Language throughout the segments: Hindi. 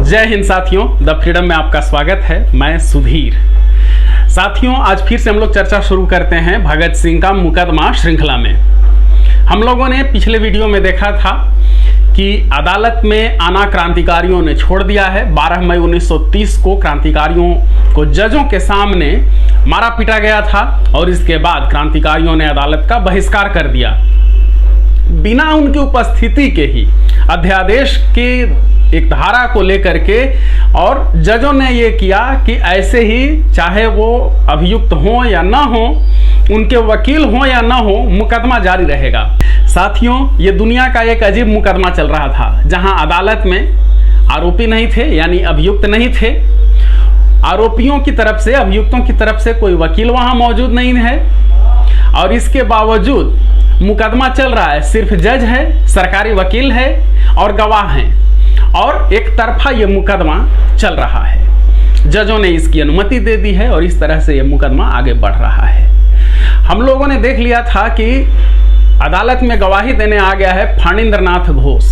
जय हिंद साथियों, द फ्रीडम में आपका स्वागत है। मैं सुधीर। साथियों, आज फिर से हम लोग चर्चा शुरू करते हैं भगत सिंह का मुकदमा श्रृंखला में। हम लोगों ने पिछले वीडियो में देखा था कि अदालत में आना क्रांतिकारियों ने छोड़ दिया है। 12 मई 1930 को क्रांतिकारियों को जजों के सामने मारा पीटा गया था और इसके बाद क्रांतिकारियों ने अदालत का बहिष्कार कर दिया। बिना उनकी उपस्थिति के ही अध्यादेश के एक धारा को लेकर के और जजों ने ये किया कि ऐसे ही चाहे वो अभियुक्त हो या ना हो, उनके वकील हो या ना हो, मुकदमा जारी रहेगा। साथियों, ये दुनिया का एक अजीब मुकदमा चल रहा था जहां अदालत में आरोपी नहीं थे, यानी अभियुक्त नहीं थे। आरोपियों की तरफ से, अभियुक्तों की तरफ से कोई वकील वहां मौजूद नहीं है और इसके बावजूद मुकदमा चल रहा है। सिर्फ जज है, सरकारी वकील है और गवाह हैं और एक तरफा ये मुकदमा चल रहा है। जजों ने इसकी अनुमति दे दी है और इस तरह से ये मुकदमा आगे बढ़ रहा है। हम लोगों ने देख लिया था कि अदालत में गवाही देने आ गया है फणींद्रनाथ घोष।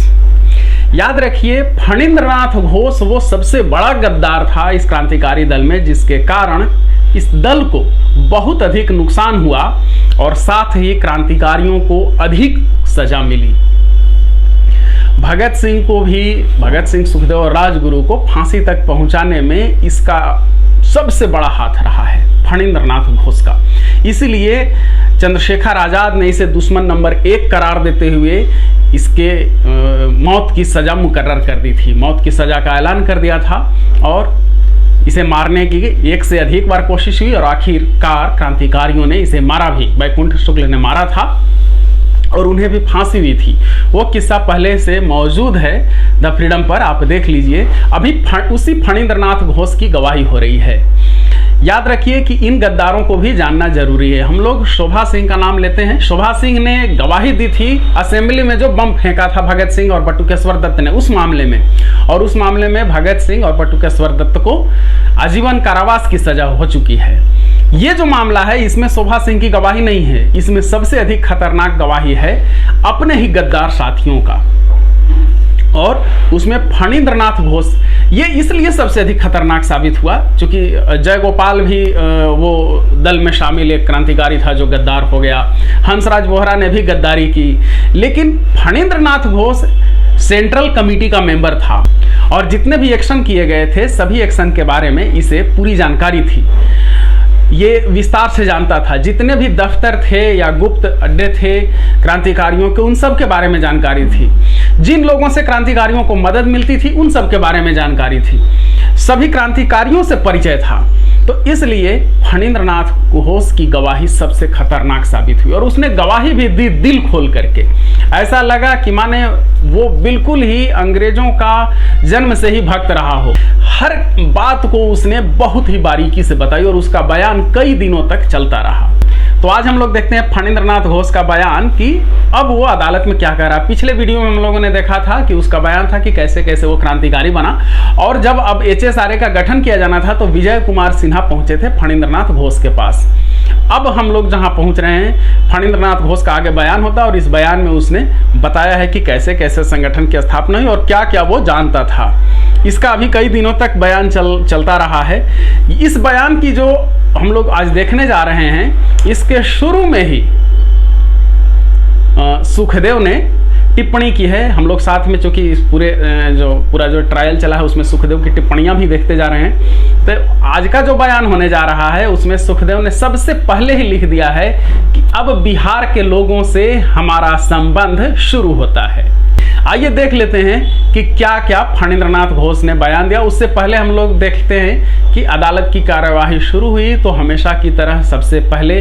याद रखिए, फणींद्रनाथ घोष वो सबसे बड़ा गद्दार था इस क्रांतिकारी दल में, जिसके कारण इस दल को बहुत अधिक नुकसान हुआ और साथ ही क्रांतिकारियों को अधिक सजा मिली। भगत सिंह, सुखदेव और राजगुरु को फांसी तक पहुंचाने में इसका सबसे बड़ा हाथ रहा है फणींद्रनाथ घोष का। इसीलिए चंद्रशेखर आज़ाद ने इसे दुश्मन नंबर 1 करार देते हुए इसके मौत की सज़ा मुकर्रर कर दी थी। मौत की सज़ा का ऐलान कर दिया था और इसे मारने की 1 से अधिक बार कोशिश हुई और आखिरकार क्रांतिकारियों ने इसे मारा भी। वैकुंठ शुक्ल ने मारा था और उन्हें भी फांसी हुई थी। वो किस्सा पहले से मौजूद है द फ्रीडम पर, आप देख लीजिए। अभी उसी फणींद्रनाथ घोष की गवाही हो रही है। याद रखिए कि इन गद्दारों को भी जानना जरूरी है। हम लोग शोभा सिंह का नाम लेते हैं। शोभा सिंह ने गवाही दी थी असेंबली में, जो बम फेंका था भगत सिंह और बटुकेश्वर दत्त ने उस मामले में, और उस मामले में भगत सिंह और बटुकेश्वर दत्त को आजीवन कारावास की सजा हो चुकी है। ये जो मामला है, इसमें शोभा सिंह की गवाही नहीं है। इसमें सबसे अधिक खतरनाक गवाही है अपने ही गद्दार साथियों का, और उसमें फणींद्रनाथ घोष ये इसलिए सबसे अधिक खतरनाक साबित हुआ क्योंकि जयगोपाल भी वो दल में शामिल एक क्रांतिकारी था जो गद्दार हो गया। हंसराज बोहरा ने भी गद्दारी की, लेकिन फणींद्रनाथ घोष सेंट्रल कमेटी का मेंबर था और जितने भी एक्शन किए गए थे सभी एक्शन के बारे में इसे पूरी जानकारी थी। ये विस्तार से जानता था। जितने भी दफ्तर थे या गुप्त अड्डे थे क्रांतिकारियों के, उन सब के बारे में जानकारी थी। जिन लोगों से क्रांतिकारियों को मदद मिलती थी उन सब के बारे में जानकारी थी। सभी क्रांतिकारियों से परिचय था। तो इसलिए फणींद्रनाथ घोष की गवाही सबसे खतरनाक साबित हुई और उसने गवाही भी दी दिल खोल करके। ऐसा लगा कि माने वो बिल्कुल ही अंग्रेजों का जन्म से ही भक्त रहा हो। हर बात को उसने बहुत ही बारीकी से बताई और उसका बयान कई दिनों तक चलता रहा। तो आज हम लोग देखते हैं फणींद्रनाथ घोष का बयान कि अब वो अदालत में क्या कह रहा है। पिछले वीडियो में हम लोगों ने देखा था कि उसका बयान था कि कैसे कैसे वो क्रांतिकारी बना, और जब अब HSRA का गठन किया जाना था तो विजय कुमार सिन्हा पहुंचे थे फणींद्रनाथ घोष के पास। अब हम लोग जहां पहुंच रहे हैं, फणींद्रनाथ घोष का आगे बयान होता है और इस बयान में उसने बताया है कि कैसे कैसे संगठन की स्थापना हुई और क्या क्या वो जानता था। इसका अभी कई दिनों तक बयान चलता रहा है। इस बयान की जो हम लोग आज देखने जा रहे हैं, इसके शुरू में ही सुखदेव ने टिप्पणी की है। हम लोग साथ में, चूंकि इस पूरा जो ट्रायल चला है उसमें सुखदेव की टिप्पणियां भी देखते जा रहे हैं। तो आज का जो बयान होने जा रहा है उसमें सुखदेव ने सबसे पहले ही लिख दिया है कि अब बिहार के लोगों से हमारा संबंध शुरू होता है। आइए देख लेते हैं कि क्या क्या फणींद्रनाथ घोष ने बयान दिया। उससे पहले हम लोग देखते हैं कि अदालत की कार्यवाही शुरू हुई तो हमेशा की तरह सबसे पहले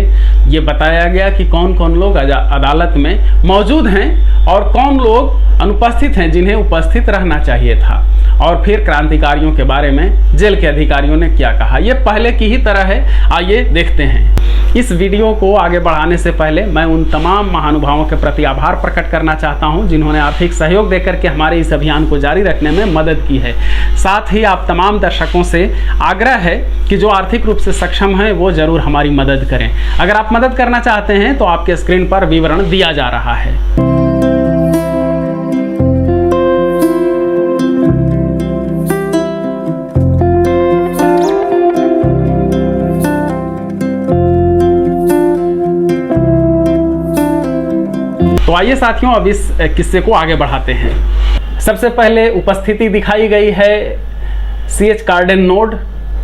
ये बताया गया कि कौन कौन लोग अदालत में मौजूद हैं और कौन लोग अनुपस्थित हैं जिन्हें उपस्थित रहना चाहिए था, और फिर क्रांतिकारियों के बारे में जेल के अधिकारियों ने क्या कहा। ये पहले की ही तरह है। आइए देखते हैं। इस वीडियो को आगे बढ़ाने से पहले मैं उन तमाम महानुभावों के प्रति आभार प्रकट करना चाहता हूं जिन्होंने आर्थिक सहयोग देकर के हमारे इस अभियान को जारी रखने में मदद की है। साथ ही आप तमाम दर्शकों से आग्रह है कि जो आर्थिक रूप से सक्षम हैं वो जरूर हमारी मदद करें। अगर आप मदद करना चाहते हैं तो आपके स्क्रीन पर विवरण दिया जा रहा है। तो आइए साथियों, अब इस किस्से को आगे बढ़ाते हैं। सबसे पहले उपस्थिति दिखाई गई है CH कार्डेन नोड।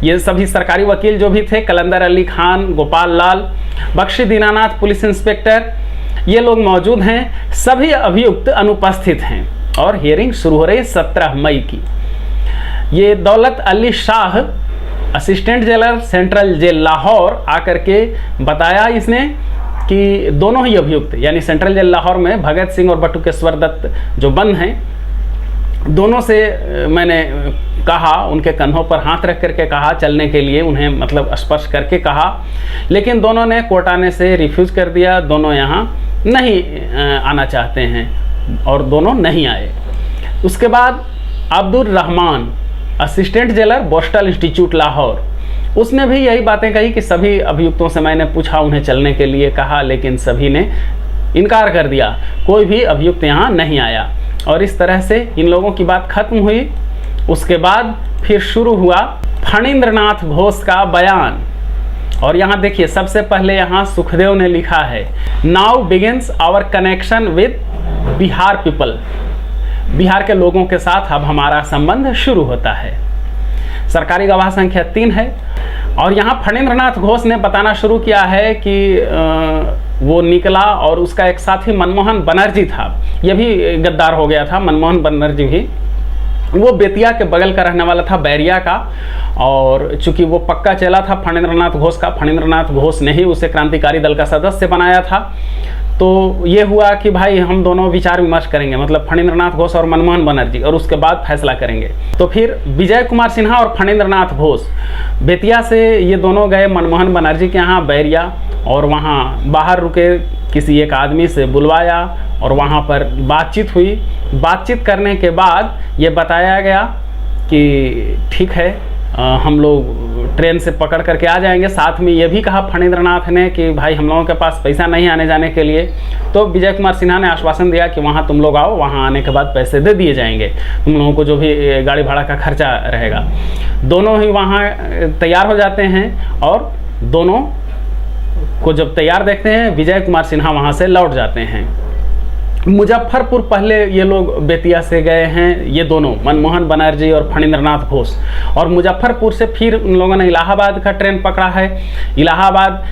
ये सभी सरकारी वकील जो भी थे, कलंदर अली खान, गोपाल लाल, बख्शी दीनानाथ पुलिस इंस्पेक्टर, ये लोग मौजूद हैं। सभी अभियुक्त अनुपस्थित हैं और हियरिंग शुरू हो रही है 17 मई की। ये Daulat Ali Shah, assistant jailer central jail Lahore, आकर के बताया इसने कि दोनों ही अभियुक्त यानी सेंट्रल जेल लाहौर में भगत सिंह और बटुकेश्वर दत्त जो बंद हैं, दोनों से मैंने कहा, उनके कंधों पर हाथ रख करके कहा चलने के लिए, उन्हें मतलब स्पर्श करके कहा, लेकिन दोनों ने कोर्ट आने से रिफ्यूज़ कर दिया। दोनों यहाँ नहीं आना चाहते हैं और दोनों नहीं आए। उसके बाद Abdul Rahman, assistant jailer Borstal institute Lahore, उसने भी यही बातें कही कि सभी अभियुक्तों से मैंने पूछा, उन्हें चलने के लिए कहा, लेकिन सभी ने इनकार कर दिया, कोई भी अभियुक्त यहाँ नहीं आया। और इस तरह से इन लोगों की बात खत्म हुई। उसके बाद फिर शुरू हुआ फणींद्रनाथ घोष का बयान। और यहाँ देखिए, सबसे पहले यहाँ सुखदेव ने लिखा है, now begins our connection with Bihar people. Bihar के लोगों के साथ अब हमारा संबंध शुरू होता है। सरकारी गवाह संख्या 3 है। और यहाँ फणींद्रनाथ घोष ने बताना शुरू किया है कि वो निकला और उसका एक साथी मनमोहन बनर्जी था, यह भी गद्दार हो गया था। मनमोहन बनर्जी भी, वो बेतिया के बगल का रहने वाला था, बैरिया का, और चूंकि वो पक्का चेला था फणींद्रनाथ घोष का, फणींद्रनाथ घोष ने ही उसे क्रांतिकारी दल का सदस्य बनाया था। तो ये हुआ कि भाई हम दोनों विचार विमर्श करेंगे, मतलब फणींद्रनाथ घोष और मनमोहन बनर्जी, और उसके बाद फैसला करेंगे। तो फिर विजय कुमार सिन्हा और फणींद्रनाथ घोष बेतिया से ये दोनों गए मनमोहन बनर्जी के यहाँ बैरिया, और वहाँ बाहर रुके, किसी एक आदमी से बुलवाया और वहाँ पर बातचीत हुई। बातचीत करने के बाद ये बताया गया कि ठीक है, हम लोग ट्रेन से पकड़ करके आ जाएंगे। साथ में ये भी कहा फणींद्रनाथ ने कि भाई हम लोगों के पास पैसा नहीं आने जाने के लिए। तो विजय कुमार सिन्हा ने आश्वासन दिया कि वहाँ तुम लोग आओ, वहाँ आने के बाद पैसे दे दिए जाएंगे, तुम लोगों को जो भी गाड़ी भाड़ा का खर्चा रहेगा। दोनों ही वहाँ तैयार हो जाते हैं और दोनों को जब तैयार देखते हैं, विजय कुमार सिन्हा वहाँ से लौट जाते हैं। मुजफ्फरपुर पहले ये लोग बेतिया से गए हैं, ये दोनों मनमोहन बनर्जी और फणींद्रनाथ घोष, और मुजफ्फरपुर से फिर उन लोगों ने इलाहाबाद का ट्रेन पकड़ा है। इलाहाबाद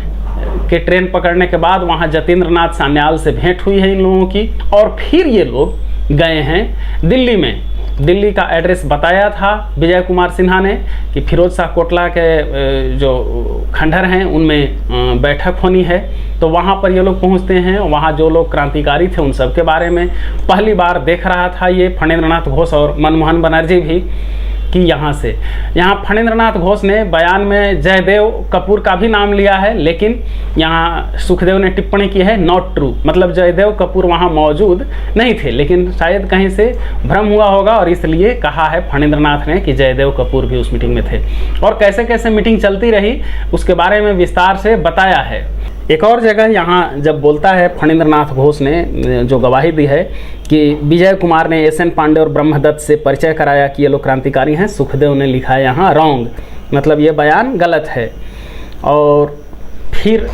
के ट्रेन पकड़ने के बाद वहाँ जतेंद्रनाथ सान्याल से भेंट हुई है इन लोगों की, और फिर ये लोग गए हैं दिल्ली में। दिल्ली का एड्रेस बताया था विजय कुमार सिन्हा ने कि फिरोज शाह कोटला के जो खंडहर हैं उनमें बैठक होनी है। तो वहाँ पर ये लोग पहुँचते हैं। वहाँ जो लोग क्रांतिकारी थे उन सब के बारे में पहली बार देख रहा था ये फणींद्रनाथ घोष और मनमोहन बनर्जी भी, कि यहाँ से यहाँ फणींद्रनाथ घोष ने बयान में जयदेव कपूर का भी नाम लिया है, लेकिन यहाँ सुखदेव ने टिप्पणी की है नॉट ट्रू, मतलब जयदेव कपूर वहाँ मौजूद नहीं थे, लेकिन शायद कहीं से भ्रम हुआ होगा और इसलिए कहा है फणींद्रनाथ ने कि जयदेव कपूर भी उस मीटिंग में थे। और कैसे कैसे मीटिंग चलती रही उसके बारे में विस्तार से बताया है। एक और जगह यहाँ जब बोलता है फणींद्रनाथ घोष ने जो गवाही दी है कि विजय कुमार ने SN पांडे और ब्रह्मदत्त से परिचय कराया कि ये लोग क्रांतिकारी हैं, सुखदेव ने लिखा है यहाँ रॉन्ग, मतलब ये बयान गलत है। और फिर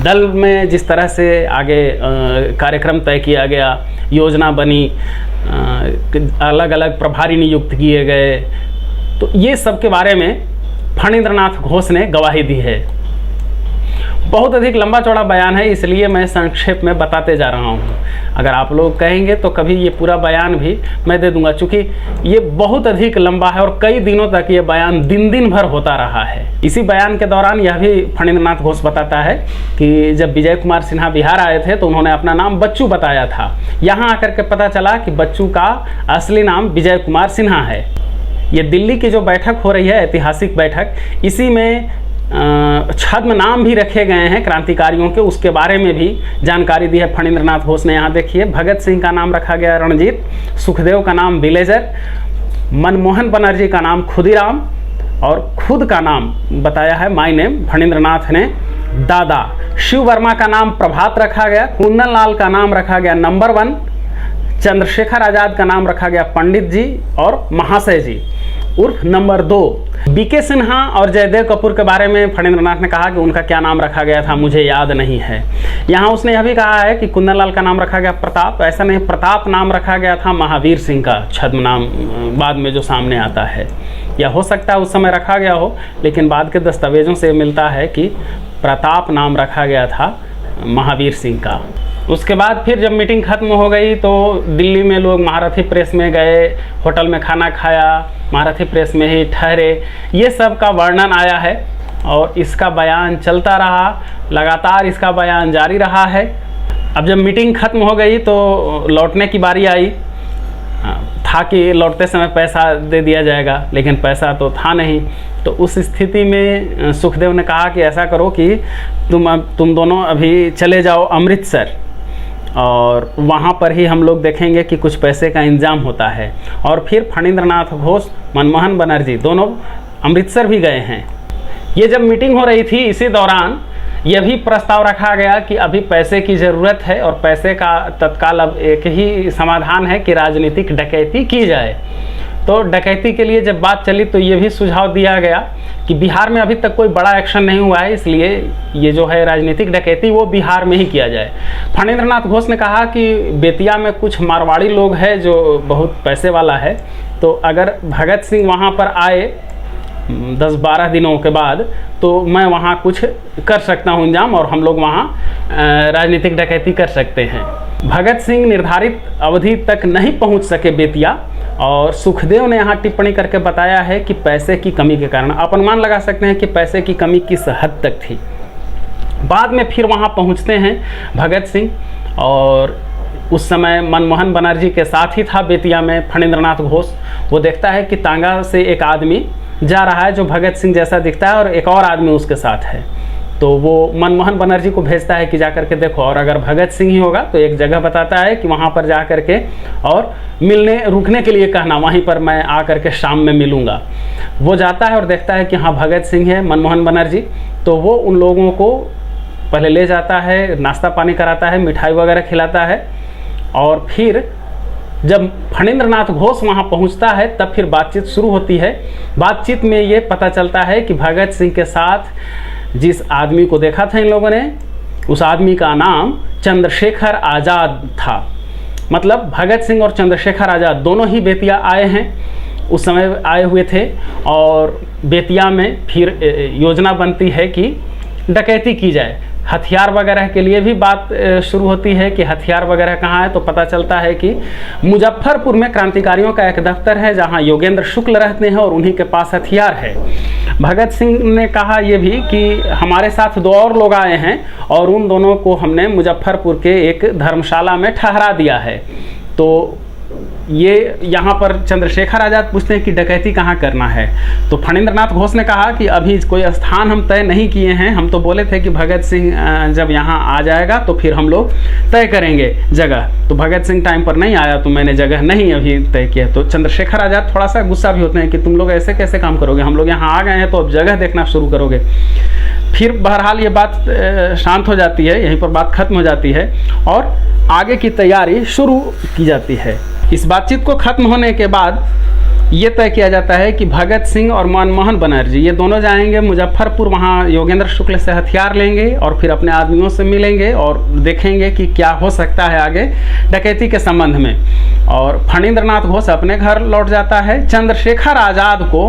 दल में जिस तरह से आगे कार्यक्रम तय किया गया, योजना बनी, अलग अलग प्रभारी नियुक्त किए गए, तो ये सब के बारे में फणींद्रनाथ घोष ने गवाही दी है। बहुत अधिक लंबा चौड़ा बयान है, इसलिए मैं संक्षेप में बताते जा रहा हूँ। अगर आप लोग कहेंगे तो कभी ये पूरा बयान भी मैं दे दूंगा, क्योंकि ये बहुत अधिक लंबा है और कई दिनों तक ये बयान दिन भर होता रहा है। इसी बयान के दौरान यह भी फणींद्रनाथ घोष बताता है कि जब विजय कुमार सिन्हा बिहार आए थे तो उन्होंने अपना नाम बच्चू बताया था। यहाँ आकर के पता चला कि बच्चू का असली नाम विजय कुमार सिन्हा है। ये दिल्ली की जो बैठक हो रही है, ऐतिहासिक बैठक, इसी में छद्म नाम भी रखे गए हैं क्रांतिकारियों के, उसके बारे में भी जानकारी दी है फणींद्रनाथ घोष ने। यहाँ देखिए, भगत सिंह का नाम रखा गया रणजीत, सुखदेव का नाम विलेजर, मनमोहन बनर्जी का नाम खुदीराम, और खुद का नाम बताया है माय नेम फणींद्रनाथ ने दादा। शिव वर्मा का नाम प्रभात रखा गया, कुंदन लाल का नाम रखा गया नंबर 1, चंद्रशेखर आज़ाद का नाम रखा गया पंडित जी और महाशय जी। उर्फ नंबर 2। बीके सिन्हा और जयदेव कपूर के बारे में फणींद्र नाथ ने कहा कि उनका क्या नाम रखा गया था मुझे याद नहीं है। यहाँ उसने यह भी कहा है कि कुंदन लाल का नाम रखा गया प्रताप, ऐसा नहीं, प्रताप नाम रखा गया था महावीर सिंह का छद्म नाम बाद में जो सामने आता है, या हो सकता है उस समय रखा गया हो, लेकिन बाद के दस्तावेजों से मिलता है कि प्रताप नाम रखा गया था महावीर सिंह का। उसके बाद फिर जब मीटिंग ख़त्म हो गई तो दिल्ली में लोग महारथी प्रेस में गए, होटल में खाना खाया, महारथी प्रेस में ही ठहरे, ये सब का वर्णन आया है और इसका बयान चलता रहा, लगातार इसका बयान जारी रहा है। अब जब मीटिंग ख़त्म हो गई तो लौटने की बारी आई, था कि लौटते समय पैसा दे दिया जाएगा, लेकिन पैसा तो था नहीं। तो उस स्थिति में सुखदेव ने कहा कि ऐसा करो कि तुम दोनों अभी चले जाओ अमृतसर और वहाँ पर ही हम लोग देखेंगे कि कुछ पैसे का इंतजाम होता है। और फिर फणींद्र नाथ घोष, मनमोहन बनर्जी दोनों अमृतसर भी गए हैं। ये जब मीटिंग हो रही थी इसी दौरान यह भी प्रस्ताव रखा गया कि अभी पैसे की ज़रूरत है और पैसे का तत्काल अब एक ही समाधान है कि राजनीतिक डकैती की जाए। तो डकैती के लिए जब बात चली तो ये भी सुझाव दिया गया कि बिहार में अभी तक कोई बड़ा एक्शन नहीं हुआ है, इसलिए ये जो है राजनीतिक डकैती वो बिहार में ही किया जाए। फणींद्र नाथ घोष ने कहा कि बेतिया में कुछ मारवाड़ी लोग हैं जो बहुत पैसे वाला है, तो अगर भगत सिंह वहाँ पर आए 10-12 दिनों के बाद तो मैं वहाँ कुछ कर सकता हूँ इंतजाम और हम लोग वहाँ राजनीतिक डकैती कर सकते हैं। भगत सिंह निर्धारित अवधि तक नहीं पहुँच सके बेतिया, और सुखदेव ने यहाँ टिप्पणी करके बताया है कि पैसे की कमी के कारण। आप अनुमान लगा सकते हैं कि पैसे की कमी किस हद तक थी। बाद में फिर वहाँ पहुँचते हैं भगत सिंह, और उस समय मनमोहन बनर्जी के साथ ही था बेतिया में फणींद्र नाथ घोष। वो देखता है कि तांगा से एक आदमी जा रहा है जो भगत सिंह जैसा दिखता है और एक और आदमी उसके साथ है, तो वो मनमोहन बनर्जी को भेजता है कि जा करके देखो, और अगर भगत सिंह ही होगा तो एक जगह बताता है कि वहाँ पर जा करके और मिलने रुकने के लिए कहना, वहीं पर मैं आ करके शाम में मिलूँगा। वो जाता है और देखता है कि हाँ भगत सिंह है, मनमोहन बनर्जी, तो वो उन लोगों को पहले ले जाता है, नाश्ता पानी कराता है, मिठाई वगैरह खिलाता है, और फिर जब फणींद्र नाथ घोष वहाँ पहुँचता है तब फिर बातचीत शुरू होती है। बातचीत में ये पता चलता है कि भगत सिंह के साथ जिस आदमी को देखा था इन लोगों ने, उस आदमी का नाम चंद्रशेखर आज़ाद था। मतलब भगत सिंह और चंद्रशेखर आज़ाद दोनों ही बेतिया आए हैं, उस समय आए हुए थे, और बेतिया में फिर योजना बनती है कि डकैती की जाए। हथियार वगैरह के लिए भी बात शुरू होती है कि हथियार वगैरह कहाँ है, तो पता चलता है कि मुजफ्फरपुर में क्रांतिकारियों का एक दफ्तर है जहाँ योगेंद्र शुक्ल रहते हैं और उन्हीं के पास हथियार है। भगत सिंह ने कहा ये भी कि हमारे साथ 2 और लोग आए हैं और उन दोनों को हमने मुजफ्फरपुर के एक धर्मशाला में ठहरा दिया है। तो ये यहाँ पर चंद्रशेखर आज़ाद पूछते हैं कि डकैती कहाँ करना है, तो फणींद्र नाथ घोष ने कहा कि अभी कोई स्थान हम तय नहीं किए हैं, हम तो बोले थे कि भगत सिंह जब यहाँ आ जाएगा तो फिर हम लोग तय करेंगे जगह, तो भगत सिंह टाइम पर नहीं आया तो मैंने जगह नहीं अभी तय किया। तो चंद्रशेखर आज़ाद थोड़ा सा गुस्सा भी होते हैं कि तुम लोग ऐसे कैसे काम करोगे, हम लोग यहाँ आ गए हैं तो अब जगह देखना शुरू करोगे। फिर बहरहाल ये बात शांत हो जाती है, यहीं पर बात खत्म हो जाती है और आगे की तैयारी शुरू की जाती है। इस बातचीत को खत्म होने के बाद ये तय किया जाता है कि भगत सिंह और मनमोहन बनर्जी ये दोनों जाएंगे मुजफ्फरपुर, वहाँ योगेंद्र शुक्ल से हथियार लेंगे और फिर अपने आदमियों से मिलेंगे और देखेंगे कि क्या हो सकता है आगे डकैती के संबंध में। और फणींद्र नाथ घोष अपने घर लौट जाता है। चंद्रशेखर आज़ाद को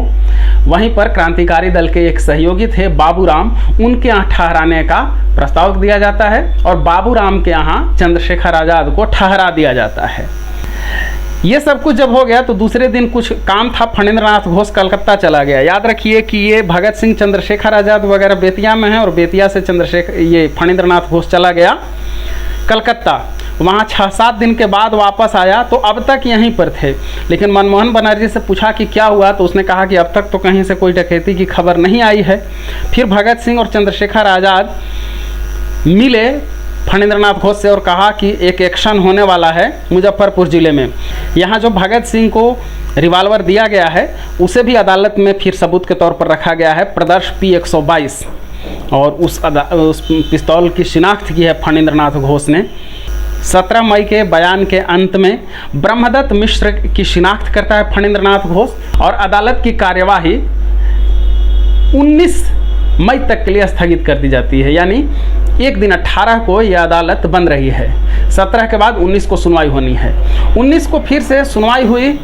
वहीं पर क्रांतिकारी दल के एक सहयोगी थे बाबूराम, उनके यहाँ ठहराने का प्रस्ताव दिया जाता है और बाबूराम के यहाँ चंद्रशेखर आज़ाद को ठहरा दिया जाता है। ये सब कुछ जब हो गया तो दूसरे दिन कुछ काम था, फणींद्र नाथ घोष कलकत्ता चला गया। याद रखिए कि ये भगत सिंह चंद्रशेखर आज़ाद वगैरह बेतिया में है और बेतिया से फणींद्र नाथ घोष चला गया कलकत्ता। वहाँ 6-7 दिन के बाद वापस आया तो अब तक यहीं पर थे, लेकिन मनमोहन बनर्जी से पूछा कि क्या हुआ तो उसने कहा कि अब तक तो कहीं से कोई डकैती की खबर नहीं आई है। फिर भगत सिंह और चंद्रशेखर आज़ाद मिले फणींद्र नाथ घोष से और कहा कि एक एक्शन होने वाला है मुजफ्फरपुर ज़िले में। यहाँ जो भगत सिंह को रिवाल्वर दिया गया है उसे भी अदालत में फिर सबूत के तौर पर रखा गया है, प्रदर्श P122, और उस पिस्तौल की शिनाख्त की है फणींद्र नाथ घोष ने। 17 मई के बयान के अंत में ब्रह्मदत्त मिश्र की शिनाख्त करता है फणींद्रनाथ घोष और अदालत की कार्यवाही 19 मई तक के लिए स्थगित कर दी जाती है। यानी एक दिन 18 को यह अदालत बंद रही है। 17 के बाद 19 को सुनवाई होनी है। 19 को फिर से सुनवाई हुई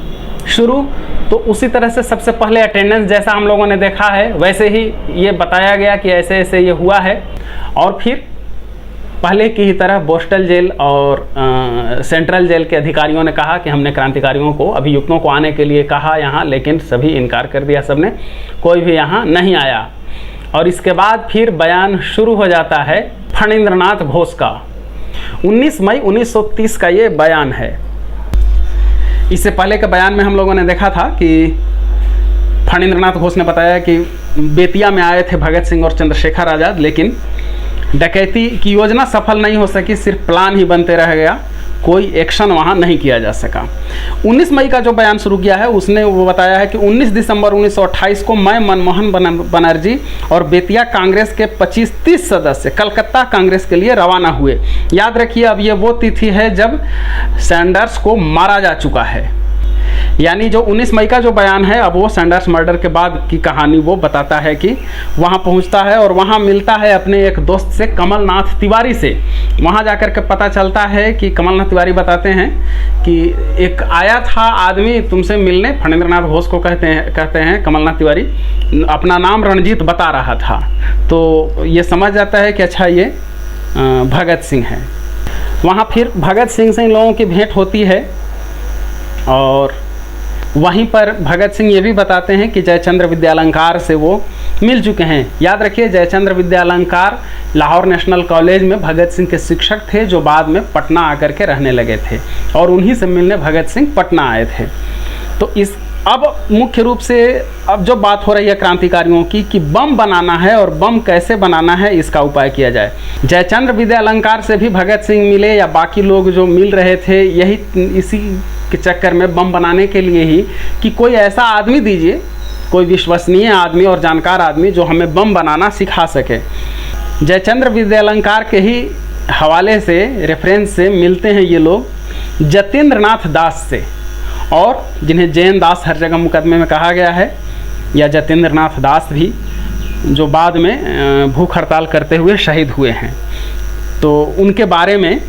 शुरू, तो उसी तरह से सबसे पहले अटेंडेंस जैसा हम लोगों ने देखा है वैसे ही ये बताया गया कि ऐसे ऐसे ये हुआ है। और फिर पहले की ही तरह बोस्टल जेल और सेंट्रल जेल के अधिकारियों ने कहा कि हमने क्रांतिकारियों को, अभियुक्तों को आने के लिए कहा यहाँ, लेकिन सभी इनकार कर दिया, सबने, कोई भी यहाँ नहीं आया। और इसके बाद फिर बयान शुरू हो जाता है फणींद्रनाथ घोष का। 19 मई 1930 का ये बयान है। इससे पहले के बयान में हम लोगों ने देखा था कि फणींद्रनाथ घोष ने बताया कि बेतिया में आए थे भगत सिंह और चंद्रशेखर आज़ाद, लेकिन डकैती की योजना सफल नहीं हो सकी, सिर्फ प्लान ही बनते रह गया, कोई एक्शन वहाँ नहीं किया जा सका। 19 मई का जो बयान शुरू किया है उसने वो बताया है कि 19 दिसंबर 1928 को मैं मनमोहन बनर्जी और बेतिया कांग्रेस के 25-30 सदस्य कलकत्ता कांग्रेस के लिए रवाना हुए। याद रखिए, अब ये वो तिथि है जब सैंडर्स को मारा जा चुका है। यानी जो 19 मई का जो बयान है, अब वो सैंडर्स मर्डर के बाद की कहानी वो बताता है कि वहाँ पहुँचता है और वहाँ मिलता है अपने एक दोस्त से, कमलनाथ तिवारी से। वहाँ जाकर के पता चलता है कि कमलनाथ तिवारी बताते हैं कि एक आया था आदमी तुमसे मिलने, फणींद्रनाथ घोष को कहते हैं कमलनाथ तिवारी, अपना नाम रणजीत बता रहा था। तो ये समझ जाता है कि अच्छा ये भगत सिंह है। वहाँ फिर भगत सिंह से इन लोगों की भेंट होती है और वहीं पर भगत सिंह ये भी बताते हैं कि जयचंद्र विद्यालंकार से वो मिल चुके हैं। याद रखिए, जयचंद्र विद्यालंकार लाहौर नेशनल कॉलेज में भगत सिंह के शिक्षक थे, जो बाद में पटना आकर के रहने लगे थे और उन्हीं से मिलने भगत सिंह पटना आए थे। तो इस अब मुख्य रूप से अब जो बात हो रही है क्रांतिकारियों की कि बम बनाना है और बम कैसे बनाना है, इसका उपाय किया जाए। जयचंद्र विद्यालंकार से भी भगत सिंह मिले या बाकी लोग जो मिल रहे थे, यही इसी के चक्कर में बम बनाने के लिए ही कि कोई ऐसा आदमी दीजिए, कोई विश्वसनीय आदमी और जानकार आदमी जो हमें बम बनाना सिखा सके। जयचंद्र विद्यालंकार के ही हवाले से, रेफरेंस से मिलते हैं ये लोग जतेंद्रनाथ दास से, और जिन्हें जैन दास हर जगह मुकदमे में कहा गया है, या जतेंद्रनाथ दास भी, जो बाद में भूख हड़ताल करते हुए शहीद हुए हैं। तो उनके बारे में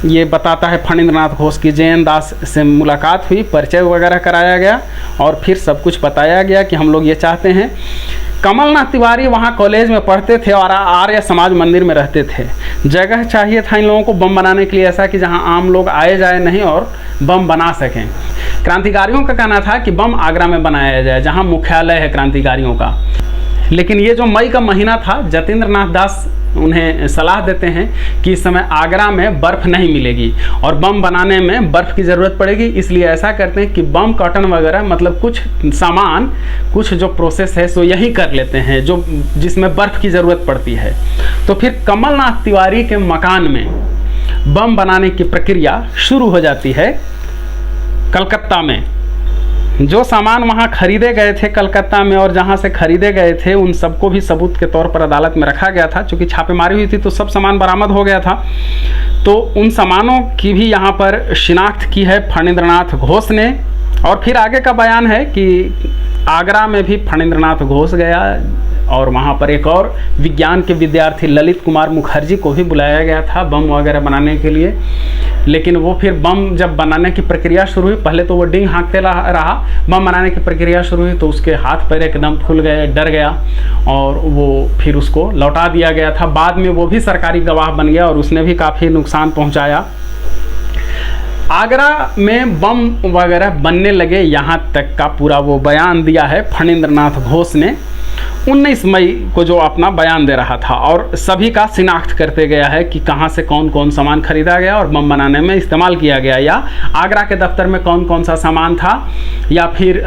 ये बताता है फणींद्रनाथ घोष की जैन दास से मुलाकात हुई, परिचय वगैरह कराया गया और फिर सब कुछ बताया गया कि हम लोग ये चाहते हैं। कमलनाथ तिवारी वहाँ कॉलेज में पढ़ते थे और आर्य समाज मंदिर में रहते थे। जगह चाहिए था इन लोगों को बम बनाने के लिए ऐसा कि जहाँ आम लोग आए जाए नहीं और बम बना सकें। क्रांतिकारियों का कहना था कि बम आगरा में बनाया जाए, जहाँ मुख्यालय है क्रांतिकारियों का। लेकिन ये जो मई का महीना था, जतेंद्रनाथ दास उन्हें सलाह देते हैं कि इस समय आगरा में बर्फ़ नहीं मिलेगी और बम बनाने में बर्फ़ की ज़रूरत पड़ेगी, इसलिए ऐसा करते हैं कि बम कॉटन वगैरह, मतलब कुछ सामान, कुछ जो प्रोसेस है सो यही कर लेते हैं जो जिसमें बर्फ़ की ज़रूरत पड़ती है। तो फिर कमलनाथ तिवारी के मकान में बम बनाने की प्रक्रिया शुरू हो जाती है कलकत्ता में। जो सामान वहाँ खरीदे गए थे कलकत्ता में और जहाँ से खरीदे गए थे, उन सबको भी सबूत के तौर पर अदालत में रखा गया था। चूँकि छापेमारी हुई थी तो सब सामान बरामद हो गया था। तो उन सामानों की भी यहाँ पर शिनाख्त की है फणींद्रनाथ घोष ने। और फिर आगे का बयान है कि आगरा में भी फणींद्रनाथ घोष गया और वहाँ पर एक और विज्ञान के विद्यार्थी ललित कुमार मुखर्जी को भी बुलाया गया था बम वगैरह बनाने के लिए। लेकिन वो फिर बम जब बनाने की प्रक्रिया शुरू हुई, पहले तो वो डिंग हाँकते रहा, बम बनाने की प्रक्रिया शुरू हुई तो उसके हाथ पैर एकदम फूल गए, डर गया और वो फिर उसको लौटा दिया गया था। बाद में वो भी सरकारी गवाह बन गया और उसने भी काफ़ी नुकसान पहुँचाया। आगरा में बम वगैरह बनने लगे, यहाँ तक का पूरा वो बयान दिया है फणींद्रनाथ घोष ने 19 मई को जो अपना बयान दे रहा था। और सभी का शिनाख्त करते गया है कि कहाँ से कौन कौन सामान खरीदा गया और बम बनाने में इस्तेमाल किया गया, या आगरा के दफ्तर में कौन कौन सा सामान था, या फिर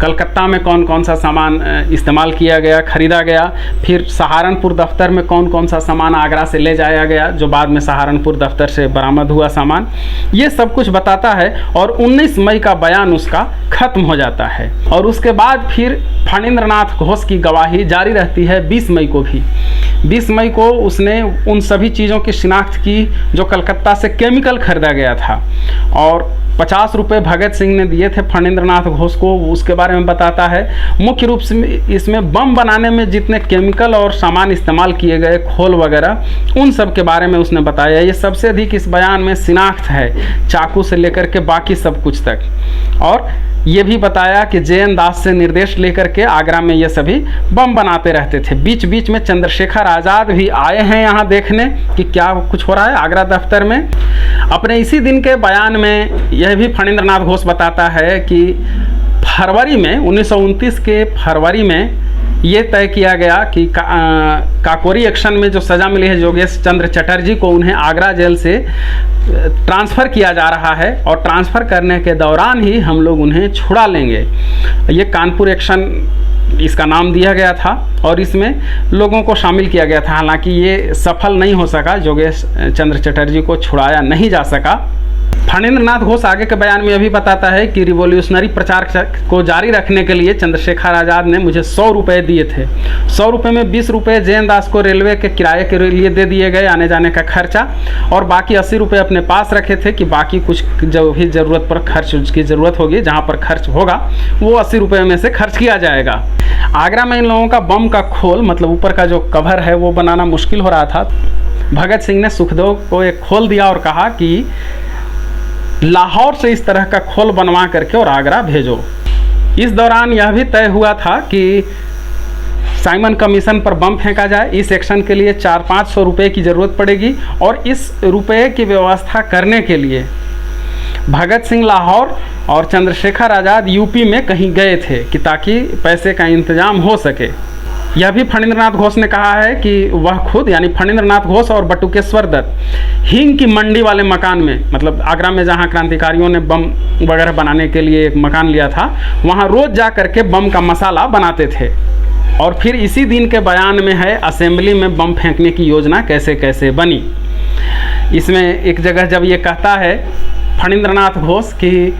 कलकत्ता में कौन कौन सा सामान इस्तेमाल किया गया, खरीदा गया, फिर सहारनपुर दफ्तर में कौन कौन सा सामान आगरा से ले जाया गया जो बाद में सहारनपुर दफ्तर से बरामद हुआ सामान, ये सब कुछ बताता है। और 19 मई का बयान उसका ख़त्म हो जाता है। और उसके बाद फिर फणींद्रनाथ घोष की की गवाही जारी रहती है 20 मई को भी। 20 मई को उसने उन सभी चीज़ों की शिनाख्त की जो कलकत्ता से केमिकल खरीदा गया था, और 50 रुपये भगत सिंह ने दिए थे फणींद्र नाथ घोष को, उसके बारे में बताता है। मुख्य रूप से इसमें बम बनाने में जितने केमिकल और सामान इस्तेमाल किए गए, खोल वगैरह, उन सब के बारे में उसने बताया। ये सबसे अधिक इस बयान में शिनाख्त है, चाकू से लेकर के बाकी सब कुछ तक। और ये भी बताया कि जे.एन. दास से निर्देश लेकर के आगरा में ये सभी बम बनाते रहते थे। बीच बीच में चंद्रशेखर आज़ाद भी आए हैं यहाँ देखने कि क्या कुछ हो रहा है आगरा दफ्तर में। अपने इसी दिन के बयान में यह भी फणींद्र नाथ घोष बताता है कि फरवरी में 1929 के फरवरी में ये तय किया गया कि काकोरी एक्शन में जो सज़ा मिली है योगेश चंद्र चटर्जी को, उन्हें आगरा जेल से ट्रांसफ़र किया जा रहा है, और ट्रांसफ़र करने के दौरान ही हम लोग उन्हें छुड़ा लेंगे। ये कानपुर एक्शन इसका नाम दिया गया था, और इसमें लोगों को शामिल किया गया था। हालांकि ये सफल नहीं हो सका, योगेश चंद्र चटर्जी को छुड़ाया नहीं जा सका। फणींद्र नाथ घोष आगे के बयान में यह भी बताता है कि रिवॉल्यूशनरी प्रचार को जारी रखने के लिए चंद्रशेखर आज़ाद ने मुझे 100 रुपये दिए थे। 100 रुपये में 20 रुपये जे.एन. दास को रेलवे के किराए के लिए दे दिए गए, आने जाने का खर्चा, और बाकी 80 रुपये अपने पास रखे थे कि बाकी कुछ जो भी ज़रूरत पर खर्च की ज़रूरत होगी, जहाँ पर खर्च होगा वो 80 रुपये में से खर्च किया जाएगा। आगरा में इन लोगों का बम का खोल, मतलब ऊपर का जो कवर है, वो बनाना मुश्किल हो रहा था। भगत सिंह ने सुखदेव को एक खोल दिया और कहा कि लाहौर से इस तरह का खोल बनवा करके और आगरा भेजो। इस दौरान यह भी तय हुआ था कि साइमन कमीशन पर बम फेंका जाए। इस एक्शन के लिए 400-500 रुपये की ज़रूरत पड़ेगी, और इस रुपये की व्यवस्था करने के लिए भगत सिंह लाहौर और चंद्रशेखर आज़ाद यूपी में कहीं गए थे कि ताकि पैसे का इंतजाम हो सके। यह भी फणींद्र नाथ घोष ने कहा है कि वह खुद, यानी फणींद्र नाथ घोष और बटुकेश्वर दत्त, हींग की मंडी वाले मकान में, मतलब आगरा में जहां क्रांतिकारियों ने बम वगैरह बनाने के लिए एक मकान लिया था, वहां रोज जा करके बम का मसाला बनाते थे। और फिर इसी दिन के बयान में है असेंबली में बम फेंकने की योजना कैसे कैसे बनी। इसमें एक जगह जब ये कहता है फणींद्र नाथ घोष कि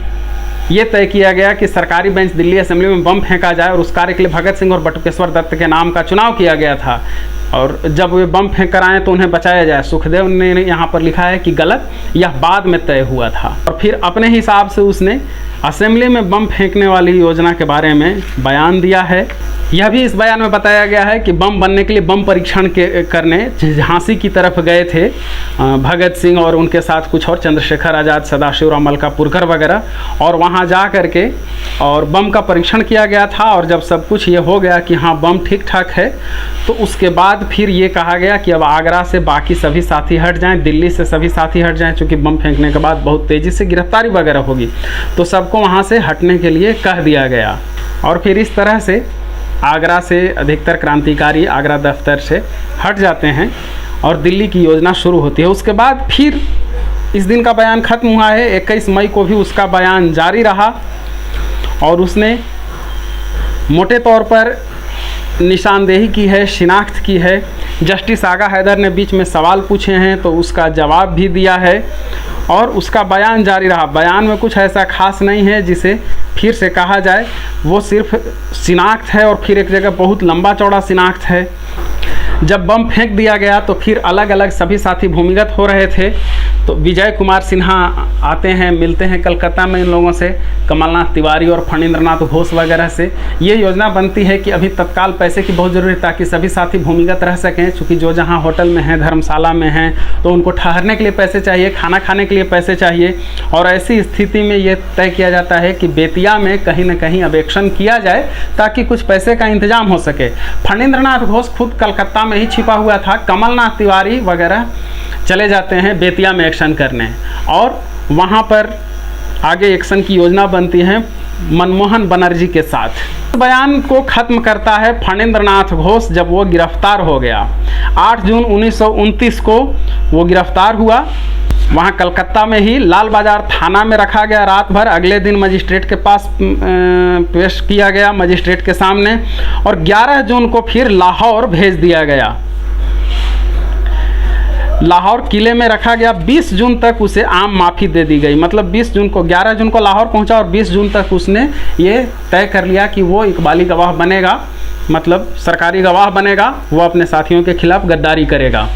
ये तय किया गया कि सरकारी बेंच दिल्ली असेंबली में बम फेंका जाए, और उस कार्य के लिए भगत सिंह और बटुकेश्वर दत्त के नाम का चुनाव किया गया था, और जब वे बम फेंक कर आए तो उन्हें बचाया जाए। सुखदेव ने यहाँ पर लिखा है कि गलत, यह बाद में तय हुआ था। और फिर अपने हिसाब से उसने असेंबली में बम फेंकने वाली योजना के बारे में बयान दिया है। यह भी इस बयान में बताया गया है कि बम बनने के लिए बम परीक्षण करने झांसी की तरफ गए थे भगत सिंह और उनके साथ कुछ और, चंद्रशेखर आज़ाद, सदाशिवराव मलकापुरकर वगैरह, और वहां जा करके और बम का परीक्षण किया गया था। और जब सब कुछ ये हो गया कि हाँ बम ठीक ठाक है, तो उसके बाद फिर ये कहा गया कि अब आगरा से बाकी सभी साथी हट जाएं, दिल्ली से सभी साथी हट जाएं, क्योंकि बम फेंकने के बाद बहुत तेज़ी से गिरफ्तारी वगैरह होगी, तो सबको वहाँ से हटने के लिए कह दिया गया। और फिर इस तरह से आगरा से अधिकतर क्रांतिकारी आगरा दफ्तर से हट जाते हैं और दिल्ली की योजना शुरू होती है। उसके बाद फिर इस दिन का बयान ख़त्म हुआ है। 21 मई को भी उसका बयान जारी रहा, और उसने मोटे तौर पर निशानदेही की है, शिनाख्त की है। जस्टिस आगा हैदर ने बीच में सवाल पूछे हैं तो उसका जवाब भी दिया है, और उसका बयान जारी रहा। बयान में कुछ ऐसा खास नहीं है जिसे फिर से कहा जाए, वो सिर्फ शिनाख्त है, और फिर एक जगह बहुत लंबा चौड़ा शिनाख्त है। जब बम फेंक दिया गया तो फिर अलग अलग सभी साथी भूमिगत हो रहे थे, तो विजय कुमार सिन्हा आते हैं, मिलते हैं कलकत्ता में इन लोगों से, कमलनाथ तिवारी और फणींद्र नाथ घोष वगैरह से। ये योजना बनती है कि अभी तत्काल पैसे की बहुत ज़रूरी है ताकि सभी साथी भूमिगत रह सकें, क्योंकि जो जहाँ होटल में हैं, धर्मशाला में हैं, तो उनको ठहरने के लिए पैसे चाहिए, खाना खाने के लिए पैसे चाहिए। और ऐसी स्थिति में ये तय किया जाता है कि बेतिया में कहीं ना कहीं अब एक्शन किया जाए ताकि कुछ पैसे का इंतजाम हो सके। फणींद्र नाथ घोष खुद कलकत्ता में ही छिपा हुआ था, कमलनाथ तिवारी वगैरह चले जाते हैं बेतिया में एक्शन करने, और वहाँ पर आगे एक्शन की योजना बनती है मनमोहन बनर्जी के साथ। बयान को ख़त्म करता है फणींद्र नाथ घोष जब वो गिरफ्तार हो गया। 8 जून 1929 को वो गिरफ्तार हुआ। वहाँ कलकत्ता में ही लाल बाज़ार थाना में रखा गया रात भर। अगले दिन मजिस्ट्रेट के पास पेश किया गया, मजिस्ट्रेट के सामने, और 11 जून को फिर लाहौर भेज दिया गया। लाहौर किले में रखा गया। 20 जून तक उसे आम माफ़ी दे दी गई। मतलब 20 जून को, 11 जून को लाहौर पहुंचा और 20 जून तक उसने ये तय कर लिया कि वो इकबाली गवाह बनेगा, मतलब सरकारी गवाह बनेगा, वो अपने साथियों के खिलाफ गद्दारी करेगा।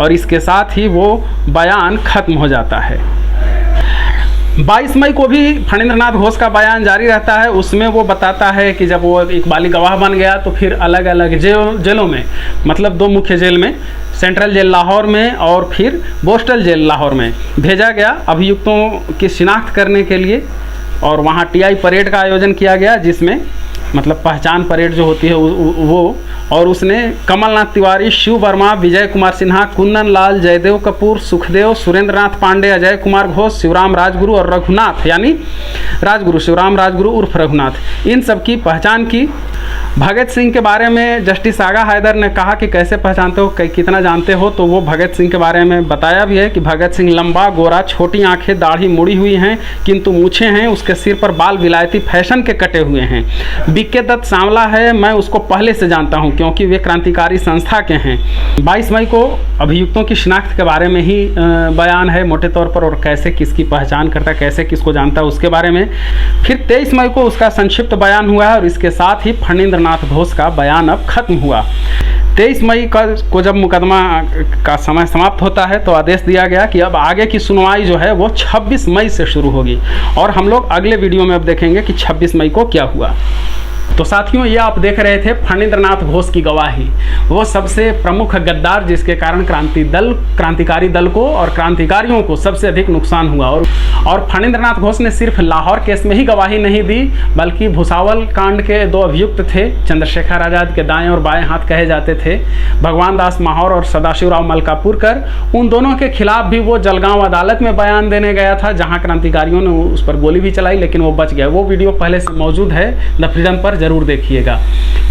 और इसके साथ ही वो बयान ख़त्म हो जाता है। 22 मई को भी फणींद्र नाथ घोष का बयान जारी रहता है। उसमें वो बताता है कि जब वो इकबाली गवाह बन गया तो फिर अलग अलग जेलों में, मतलब 2 मुख्य जेल में, सेंट्रल जेल लाहौर में और फिर बोस्टल जेल लाहौर में भेजा गया अभियुक्तों की शिनाख्त करने के लिए। और वहाँ टीआई परेड का आयोजन किया गया, जिसमें मतलब पहचान परेड जो होती है वो, और उसने कमलनाथ तिवारी, शिव वर्मा, विजय कुमार सिन्हा, कुंदन लाल, जयदेव कपूर, सुखदेव, सुरेंद्र नाथ पांडे, अजय कुमार घोष, शिवराम राजगुरु और रघुनाथ, यानी राजगुरु, शिवराम राजगुरु उर्फ रघुनाथ, इन सब की पहचान की। भगत सिंह के बारे में जस्टिस आगा हैदर ने कहा कि कैसे पहचानते हो, कितना जानते हो, तो वो भगत सिंह के बारे में बताया भी है कि भगत सिंह लंबा, गोरा, छोटी आंखें, दाढ़ी मुड़ी हुई हैं किंतु मूछें हैं, उसके सिर पर बाल विलायती फैशन के कटे हुए हैं। बीके दत्त सांवला है, मैं उसको पहले से जानता हूं क्योंकि वे क्रांतिकारी संस्था के हैं। 22 मई को अभियुक्तों की शिनाख्त के बारे में ही बयान है मोटे तौर पर, और कैसे किसकी पहचान करता है, कैसे किसको जानता है उसके बारे में। फिर 23 मई को उसका संक्षिप्त बयान हुआ है और इसके साथ ही फणींद्र नाथ घोष का बयान अब खत्म हुआ। 23 मई को जब मुकदमा का समय समाप्त होता है तो आदेश दिया गया कि अब आगे की सुनवाई जो है वो 26 मई से शुरू होगी। और हम लोग अगले वीडियो में अब देखेंगे कि 26 मई को क्या हुआ। तो साथियों, ये आप देख रहे थे फणींद्र नाथ घोष की गवाही, वो सबसे प्रमुख गद्दार जिसके कारण क्रांतिकारी दल को और क्रांतिकारियों को सबसे अधिक नुकसान हुआ। और फणींद्र नाथ घोष ने सिर्फ लाहौर केस में ही गवाही नहीं दी, बल्कि भुसावल कांड के 2 अभियुक्त थे, चंद्रशेखर आज़ाद के दाएं और बाएं हाथ कहे जाते थे, भगवान दास माहौर और सदाशिवराव मलकापुरकर, उन दोनों के खिलाफ भी वो जलगांव अदालत में बयान देने गया था, जहाँ क्रांतिकारियों ने उस पर गोली भी चलाई लेकिन वो बच गया। वो वीडियो पहले से मौजूद है द फ्रीडम पर, जरूर देखिएगा।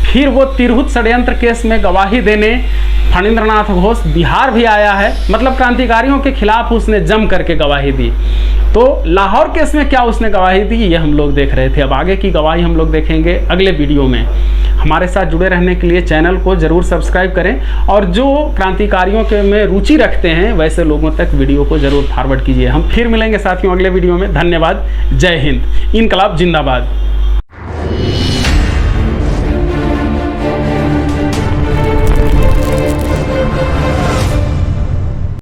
फिर वो तिरहुत षड्यंत्र केस में गवाही देने फणींद्र नाथ घोष बिहार भी आया है, मतलब क्रांतिकारियों के खिलाफ उसने जम करके गवाही दी। तो लाहौर केस में क्या उसने गवाही दी, ये हम लोग देख रहे थे। अब आगे की गवाही हम लोग देखेंगे अगले वीडियो में। हमारे साथ जुड़े रहने के लिए चैनल को जरूर सब्सक्राइब करें, और जो क्रांतिकारियों के में रुचि रखते हैं वैसे लोगों तक वीडियो को जरूर फॉरवर्ड कीजिए। हम फिर मिलेंगे साथियों अगले वीडियो में। धन्यवाद। जय हिंद। इनकलाब जिंदाबाद।